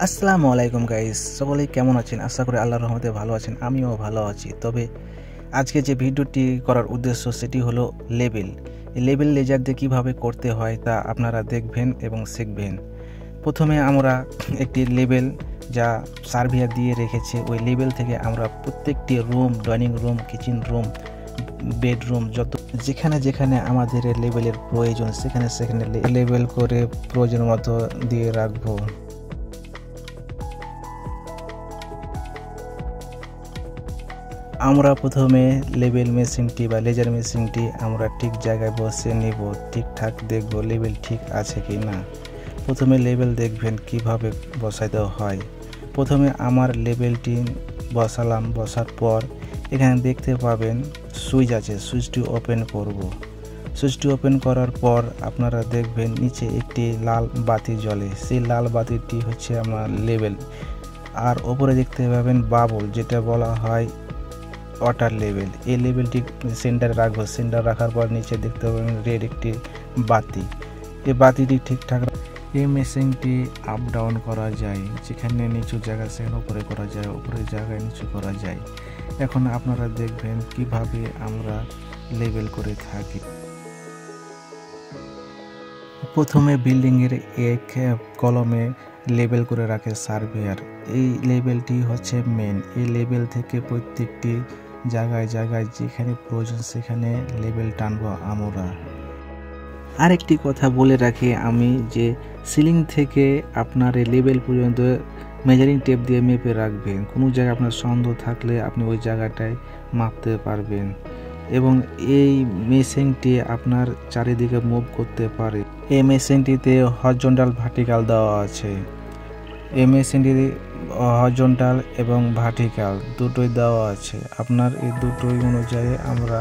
আসসালামু আলাইকুম গাইস, সকলেই কেমন আছেন? আশা করি আল্লাহর রহমতে ভালো আছেন। আমিও ভালো আছি। তবে আজকে যে ভিডিওটি করার উদ্দেশ্য সেটি হলো লেবেল। এই লেবেল লেজার দিয়ে কীভাবে করতে হয় তা আপনারা দেখবেন এবং শিখবেন। প্রথমে আমরা একটি লেবেল যা সার্ভিয়ার দিয়ে রেখেছে ওই লেবেল থেকে আমরা প্রত্যেকটি room, dining room, kitchen room, bedroom যত যেখানে যেখানে আমাদের লেবেলের প্রয়োজন সেখানে সেখানে লেবেল করে প্রয়োজন মতো দিয়ে রাখবো। আমরা প্রথমে লেবেল মেশিনটি বা লেজার মেশিনটি আমরা ঠিক জায়গায় বসে নিব, ঠিকঠাক দেখব লেবেল ঠিক আছে কি না। প্রথমে লেবেল দেখবেন কিভাবে বসাইতে হয়। প্রথমে আমার লেবেলটি বসালাম, বসার পর এখানে দেখতে পাবেন সুইচ আছে, সুইচটি ওপেন করব। সুইচটি ওপেন করার পর আপনারা দেখবেন নিচে একটি লাল বাতি জ্বলে, সেই লাল বাতিটি হচ্ছে আমার লেবেল। আর ওপরে দেখতে পাবেন বাবল, যেটা বলা হয় ওয়াটার লেভেল। এই লেভেলটি সেন্টারে রাখবো। সেন্টার রাখার পর নিচে দেখতে পাবেন রেড একটি বাতি। এই বাতিটি ঠিকঠাক এই মেশিনটি আপ ডাউন করা যায়, যেখানে নিচু জায়গা সেখানে উপরে করা যায়, উপরের জায়গায় নিচু করা যায়। এখন আপনারা দেখবেন কিভাবে আমরা লেবেল করে থাকি। প্রথমে বিল্ডিংয়ের এক কলমে লেবেল করে রাখে সার্ভেয়ার। এই লেবেলটি হচ্ছে মেন। এই লেবেল থেকে প্রত্যেকটি জায়গায় জায়গায় যেখানে প্রয়োজন সেখানে লেবেল টানবো আমরা। আরেকটি কথা বলে রাখি আমি, যে সিলিং থেকে আপনার এই লেবেল পর্যন্ত মেজারিং টেপ দিয়ে মেপে রাখবেন। কোনো জায়গায় আপনার সন্দেহ থাকলে আপনি ওই জায়গাটায় মাপতে পারবেন। এবং এই মেশিনটি আপনার চারিদিকে মুভ করতে পারে। এই মেশিনটিতে হরিজন্টাল ভার্টিক্যাল দেওয়া আছে। এই মেশিনটি হরিজন্টাল এবং ভার্টিক্যাল দুটোই দেওয়া আছে। আপনার এই দুটোই অনুযায়ী আমরা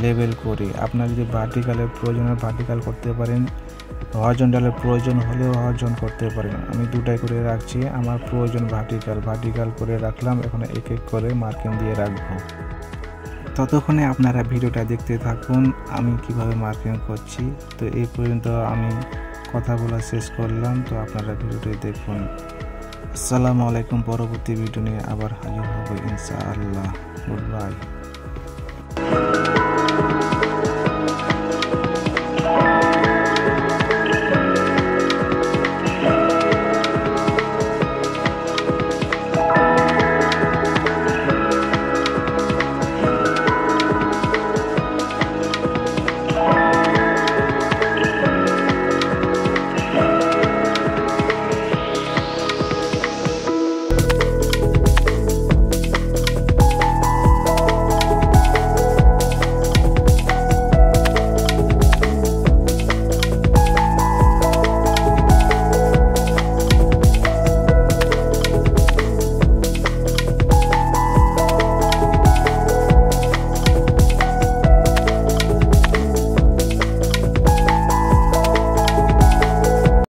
লেবেল করি। আপনার যদি ভার্টিক্যালের প্রয়োজন হয় ভার্টিক্যাল করতে পারেন, হরিজন্টালের প্রয়োজন হলেও হরিজন করতে পারেন। আমি দুটাই করে রাখছি। আমার প্রয়োজন ভার্টিক্যাল করে রাখলাম। এখন এক এক করে মার্কিং দিয়ে রাখবো। ততক্ষণে আপনারা ভিডিওটা দেখতে থাকুন আমি কিভাবে মার্কিং করছি। তো এই পর্যন্ত আমি কথা বলা শেষ করলাম। তো আপনারা ভিডিওটি দেখুন। আসসালামু আলাইকুম। পরবর্তী ভিডিও নিয়ে আবার হাজির হব ইনশাআল্লাহ। Good bye.